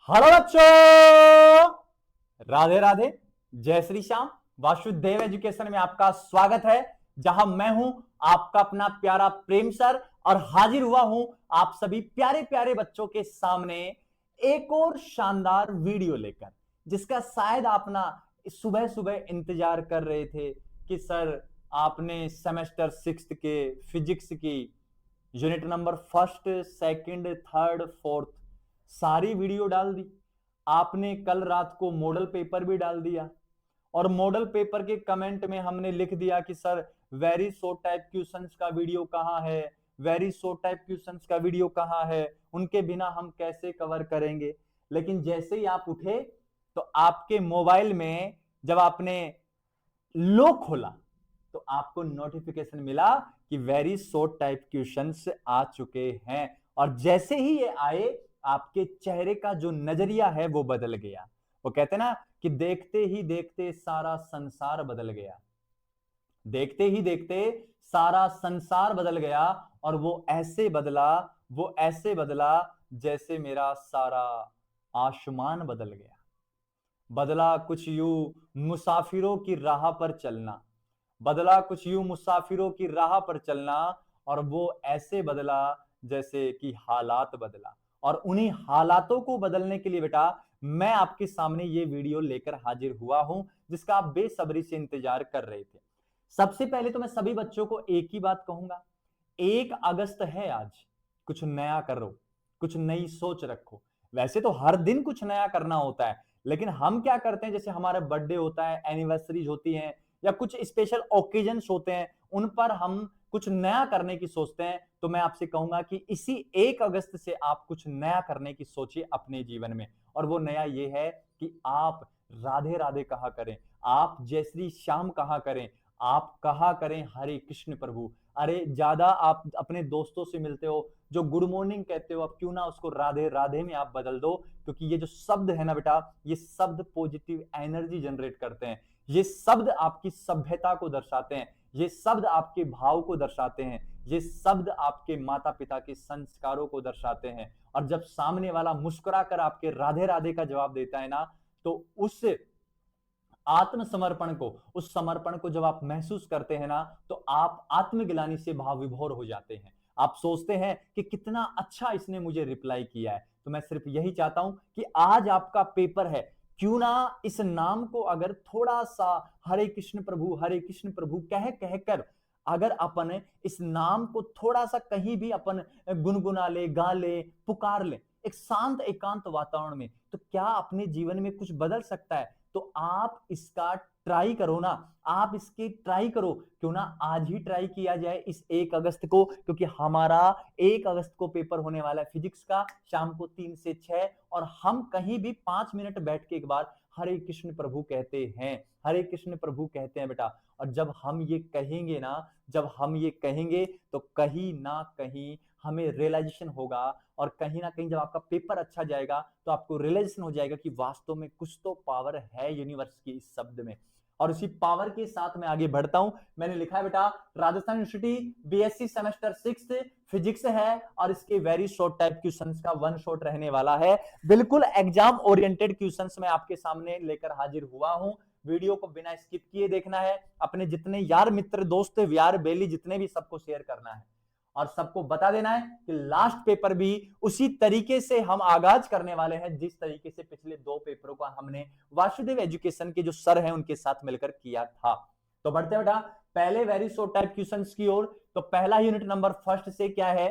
Hello बच्चों, राधे राधे, जय Shri Shyam. Vasudev education में आपका स्वागत है, जहां मैं हूं आपका अपना प्यारा प्रेम सर और हाजिर हुआ हूं आप सभी प्यारे प्यारे बच्चों के सामने एक और शानदार वीडियो लेकर, जिसका शायद आप ना सुबह सुबह इंतजार कर रहे थे कि सर आपने सेमेस्टर 6 के फिजिक्स की unit number first, second, third, fourth सारी वीडियो डाल दी। आपने कल रात को मॉडल पेपर भी डाल दिया और मॉडल पेपर के कमेंट में हमने लिख दिया कि sir very short type questions का वीडियो कहाँ है, वेरी शॉर्ट टाइप क्वेश्चंस का वीडियो कहाँ है, उनके बिना हम कैसे कवर करेंगे। लेकिन जैसे ही आप उठे तो आपके मोबाइल में जब आपने लॉक खोला तो आपको नोटिफिकेशन मिला कि वेरी शॉर्ट टाइप क्वेश्चंस आ चुके हैं। और जैसे ही ये आए आपके चेहरे का जो नजरिया है वो बदल गया। वो कहते ना कि देखते ही देखते सारा संसार बदल गया, देखते ही देखते सारा संसार बदल गया। और वो ऐसे बदला जैसे मेरा सारा आसमान बदल गया। बदला कुछ यूं मुसाफिरों की राह पर चलना, बदला कुछ यूं मुसाफिरों की राह पर चलना। और वो ऐसे बदला जैसे कि हालात बदला। और उन्हीं हालातों को बदलने के लिए बेटा मैं आपके सामने ये वीडियो लेकर हाजिर हुआ हूं, जिसका आप बेसब्री से इंतजार कर रहे थे। सबसे पहले तो मैं सभी बच्चों को एक ही बात कहूंगा, 1 अगस्त है आज, कुछ नया करो, कुछ नई सोच रखो। वैसे तो हर दिन कुछ नया करना होता है, लेकिन हम क्या करते हैं, जैसे हमारा बर्थडे होता है, एनिवर्सरीज होती हैं या कुछ स्पेशल ओकेजन्स होते हैं, उन पर हम कुछ नया करने की सोचते हैं। तो मैं आपसे कहूंगा कि इसी 1 अगस्त से आप कुछ नया करने की सोचिए अपने जीवन में। और वो नया ये है कि आप राधे राधे कहा करें, आप जय श्री श्याम कहा करें, आप कहा करें हरे कृष्ण प्रभु। अरे ज्यादा आप अपने दोस्तों से मिलते हो, जो गुड मॉर्निंग कहते हो, अब क्यों ना उसको राधे राधे में आप बदल दो। क्योंकि ये जो शब्द है ना बेटा, ये शब्द पॉजिटिव एनर्जी जनरेट करते हैं, ये शब्द आपकी सभ्यता को दर्शाते हैं, ये शब्द आपके भाव को दर्शाते हैं, ये शब्द आपके माता पिता के संस्कारों को दर्शाते हैं। और जब सामने वाला मुस्कुरा कर आपके राधे राधे का जवाब देता है ना, तो उस आत्मसमर्पण को, उस समर्पण को जब आप महसूस करते हैं ना, तो आप आत्मग्लानि से भाव विभोर हो जाते हैं। आप सोचते हैं कि कितना अच्छा इसने मुझे रिप्लाई किया है। तो मैं सिर्फ यही चाहता हूं कि आज आपका पेपर है, क्यों ना इस नाम को अगर थोड़ा सा हरे कृष्ण प्रभु कह कहकर अगर अपन इस नाम को थोड़ा सा कहीं भी अपन गुनगुना ले, गा ले, पुकार ले, एक शांत एकांत वातावरण में, तो क्या अपने जीवन में कुछ बदल सकता है। तो आप इसका ट्राई करो ना, आप इसके ट्राई करो। क्यों ना आज ही ट्राई किया जाए इस 1 अगस्त को, क्योंकि हमारा 1 अगस्त को पेपर होने वाला है फिजिक्स का, शाम को 3 से 6। और हम कहीं भी 5 मिनट बैठ के एक बार हरे कृष्ण प्रभु कहते हैं, हरे कृष्ण प्रभु कहते हैं बेटा। और जब हम ये कहेंगे ना, जब हम ये कहेंगे तो कहीं ना कहीं हमें रियलाइजेशन होगा। और कहीं ना कहीं जब आपका पेपर अच्छा जाएगा तो आपको रियलाइजेशन हो जाएगा कि वास्तव में कुछ तो पावर है यूनिवर्स की इस शब्द में। और उसी पावर के साथ मैं आगे बढ़ता हूं। मैंने लिखा है बेटा, Rajasthan university BSc semester 6 physics है, और इसके वेरी शॉर्ट टाइप क्वेश्चंस का 1 शॉट रहने वाला है। बिल्कुल एग्जाम ओरिएंटेड क्वेश्चंस मैं आपके सामने लेकर हाजिर हुआ हूं। वीडियो को बिना स्किप किए देखना है, अपने जितने यार मित्र दोस्त यार बेली जितने भी, सबको शेयर करना है और सबको बता देना है कि लास्ट पेपर भी उसी तरीके से हम आगाज करने वाले हैं जिस तरीके से पिछले 2 पेपरों का हमने वासुदेव एजुकेशन के जो सर हैं उनके साथ मिलकर किया था। तो बढ़ते बेटा पहले वेरी शॉर्ट टाइप क्वेश्चंस की ओर। तो पहला यूनिट नंबर फर्स्ट से क्या है,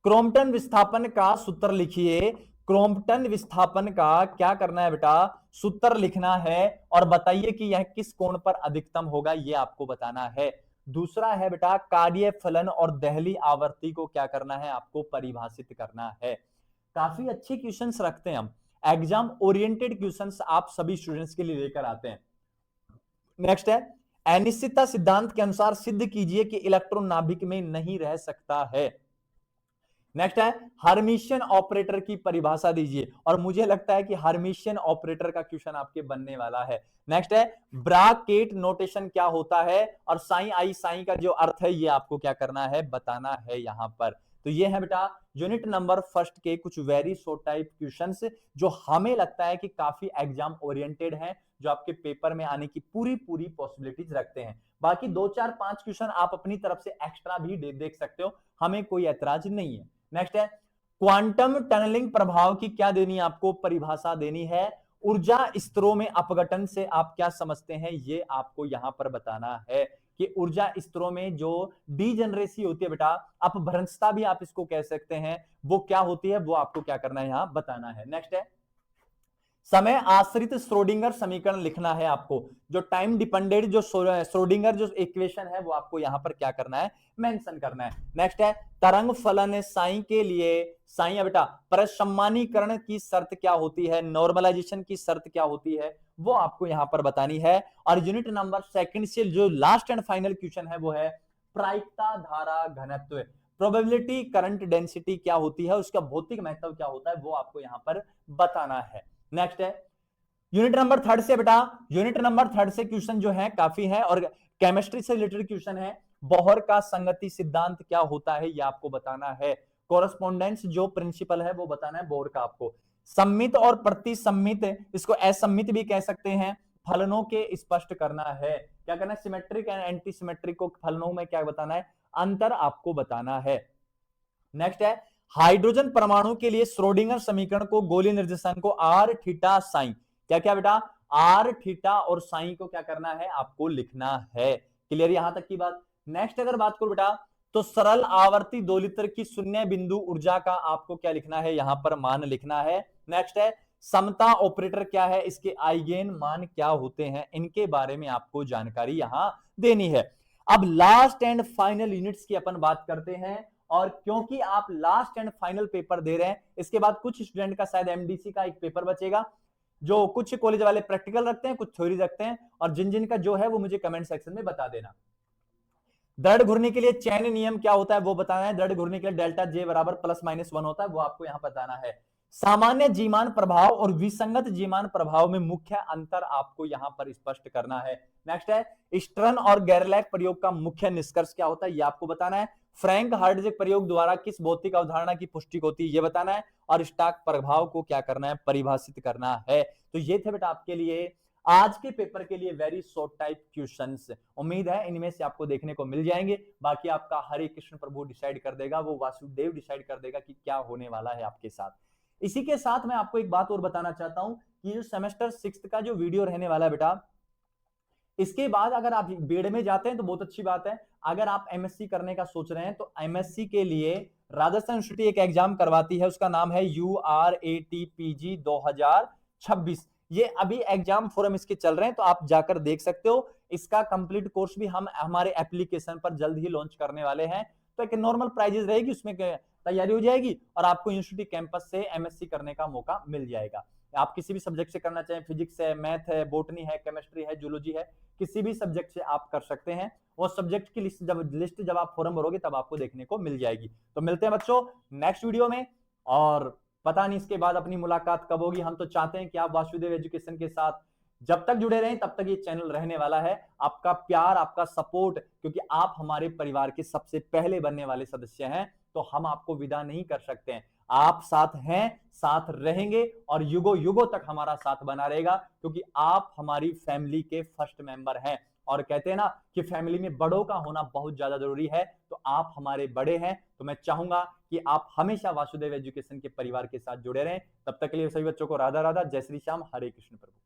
क्रॉम्पटन विस्थापन का सूत्र लिखिए। क्रॉम्पटन विस्थापन का क्या करना है बेटा, सूत्र लिखना है और बताइए कि यह किस कोण पर अधिकतम होगा, यह आपको बताना है। दूसरा है बेटा कार्य फलन और दहली आवर्ती को क्या करना है, आपको परिभाषित करना है। काफी अच्छे क्वेश्चंस रखते हैं हम, एग्जाम ओरिएंटेड क्वेश्चंस आप सभी स्टूडेंट्स के लिए लेकर आते हैं। नेक्स्ट है, अनिश्चितता सिद्धांत के अनुसार सिद्ध कीजिए कि इलेक्ट्रॉन नाभिक में नहीं रह सकता है। नेक्स्ट है, हर्मिशियन ऑपरेटर की परिभाषा दीजिए, और मुझे लगता है कि हर्मिशियन ऑपरेटर का क्वेश्चन आपके बनने वाला है। नेक्स्ट है, ब्राकेट नोटेशन क्या होता है, और साइन आई साइन का जो अर्थ है ये आपको क्या करना है, बताना है यहां पर। तो ये है बेटा यूनिट नंबर फर्स्ट के कुछ वेरी शॉर्ट टाइप क्वेश्चंस जो हमें लगता है कि काफी एग्जाम ओरिएंटेड हैं, जो आपके पेपर में आने की पूरी पूरी पॉसिबिलिटीज रखते हैं। बाकी 2 4 5 क्वेश्चन आप अपनी तरफ से एक्स्ट्रा भी देख सकते हो, हमें कोई ऐतराज नहीं है। नेक्स्ट है क्वांटम टनलिंग प्रभाव की क्या देनी है, आपको परिभाषा देनी है। ऊर्जा स्तरों में अपघटन से आप क्या समझते हैं, ये आपको यहां पर बताना है कि ऊर्जा स्तरों में जो डीजेनरेसी होती है बेटा, अपभ्रंशता भी आप इसको कह सकते हैं, वो क्या होती है, वो आपको क्या करना है यहां बताना है। नेक्स्ट है समय आश्रित श्रोडिंगर समीकरण लिखना है आपको, जो टाइम डिपेंडेंट जो श्रोडिंगर जो इक्वेशन है वो आपको यहां पर क्या करना है, मेंशन करना है। नेक्स्ट है तरंग फलन साई के लिए, साई है बेटा परसम्मानीकरण की शर्त क्या होती है, नॉर्मलाइजेशन की शर्त क्या होती है, वो आपको यहां पर बतानी है। और यूनिट नंबर सेकंड से जो लास्ट एंड फाइनल क्वेश्चन है वो है प्रायिकता धारा घनत्व, प्रोबेबिलिटी करंट डेंसिटी क्या होती है, उसका भौतिक महत्व क्या होता है, वो आपको यहां पर बताना है। नेक्स्ट है यूनिट नंबर थर्ड से बेटा, यूनिट नंबर थर्ड से क्वेश्चन जो है काफी है और केमिस्ट्री से रिलेटेड क्वेश्चन है। बोहर का संगति सिद्धांत क्या होता है ये आपको बताना है। कोरस्पोंडेंस जो प्रिंसिपल है वो बताना है बोहर का आपको। सम्मित और प्रतिसम्मित, इसको असम्मित भी कह सकते हैं, फलनों के स्पष्ट करना है। क्या करना है, सिमेट्रिक एंड एंटी सिमेट्रिक को फलनों में क्या बताना है, अंतर आपको बताना है। नेक्स्ट है हाइड्रोजन परमाणु के लिए श्रोडिंगर समीकरण को गोलीय निर्देशांक को आर थीटा साइन, क्या क्या बेटा आर थीटा और साइन को क्या करना है, आपको लिखना है। क्लियर यहां तक की बात। नेक्स्ट अगर बात करो बेटा तो सरल आवर्ती दोलित्र की शून्य बिंदु ऊर्जा का आपको क्या लिखना है, यहां पर मान लिखना है। नेक्स्ट है समता ऑपरेटर क्या है, इसके आइगेन मान क्या होते हैं, इनके बारे में आपको जानकारी यहां देनी है। अब लास्ट एंड फाइनल यूनिट्स की अपन बात करते हैं, और क्योंकि आप लास्ट एंड फाइनल पेपर दे रहे हैं, इसके बाद कुछ स्टूडेंट का शायद एमडीसी का एक पेपर बचेगा, जो कुछ कॉलेज वाले प्रैक्टिकल रखते हैं, कुछ थ्योरी रखते हैं, और जिन जिन का जो है वो मुझे कमेंट सेक्शन में बता देना। दृढ़ घूर्णी के लिए चैन नियम क्या होता है वो बताना है। दृढ़ घूर्णी के लिए डेल्टा जे बराबर +-1 होता है, वो आपको यहां बताना है। सामान्य जीमान प्रभाव और विसंगत जीमान प्रभाव में मुख्य अंतर आपको यहां पर स्पष्ट करना है। नेक्स्ट है स्टर्न और गैरलैक प्रयोग का मुख्य निष्कर्ष क्या होता है, ये आपको बताना है। फ्रैंक हार्टज़ेग प्रयोग द्वारा किस भौतिक अवधारणा की पुष्टि होती है, ये बताना है। और स्टॉक प्रभाव को क्या करना है, परिभाषित करना है। तो ये थे बेटा आपके लिए आज के पेपर के लिए वेरी शॉर्ट टाइप क्वेश्चंस। उम्मीद है इनमें से आपको देखने को मिल जाएंगे। बाकी आपका हरे कृष्ण प्रभु डिसाइड कर देगा, वो वासुदेव डिसाइड कर देगा कि क्या होने वाला है आपके साथ। इसी के साथ मैं आपको एक बात और बताना चाहता हूं कि जो सेमेस्टर 6 का जो वीडियो रहने वाला है बेटा, इसके बाद अगर आप बीएड में जाते हैं तो बहुत अच्छी बात है। अगर आप एमएससी करने का सोच रहे हैं तो एमएससी के लिए राजस्थान यूनिवर्सिटी एक एग्जाम करवाती है, उसका नाम है URATPG 2026। ये अभी एग्जाम फोरम इसके चल रहे हैं, तो आप जाकर देख सकते हो। इसका कंप्लीट कोर्स भी हम हमारे एप्लीकेशन पर जल्द ही लॉन्च करने वाले हैं। तो एक नॉर्मल प्राइजेस रहेगी, उसमें तैयारी हो जाएगी और आपको यूनिवर्सिटी कैंपस से एमएससी करने का मौका मिल जाएगा। आप किसी भी सब्जेक्ट से करना चाहें, फिजिक्स है, मैथ है, बोटनी है, केमिस्ट्री है, जूलॉजी है, किसी भी सब्जेक्ट से आप कर सकते हैं। वो सब्जेक्ट की लिस्ट जब आप फॉर्म भरोगे तब आपको देखने को मिल जाएगी। तो मिलते हैं बच्चों नेक्स्ट वीडियो में, और पता नहीं इसके बाद अपनी मुलाकात कब होगी। हम तो चाहते हैं कि आप वासुदेव एजुकेशन के साथ जब तक जुड़े रहें, तब तक ये चैनल रहने वाला है। आपका प्यार, आपका सपोर्ट, क्योंकि आप हमारे परिवार के सबसे पहले बनने वाले सदस्य हैं, तो हम आपको विदा नहीं कर सकते हैं। आप साथ हैं, साथ रहेंगे और युगों युगों तक हमारा साथ बना रहेगा, क्योंकि आप हमारी फैमिली के फर्स्ट मेंबर हैं। और कहते हैं ना कि फैमिली में बड़ों का होना बहुत ज्यादा जरूरी है, तो आप हमारे बड़े हैं। तो मैं चाहूंगा कि आप हमेशा वासुदेव एजुकेशन के परिवार के साथ जुड़े रहें। तब तक के लिए सभी बच्चों को राधा राधा, जय श्री श्याम, हरे कृष्ण प्रभु।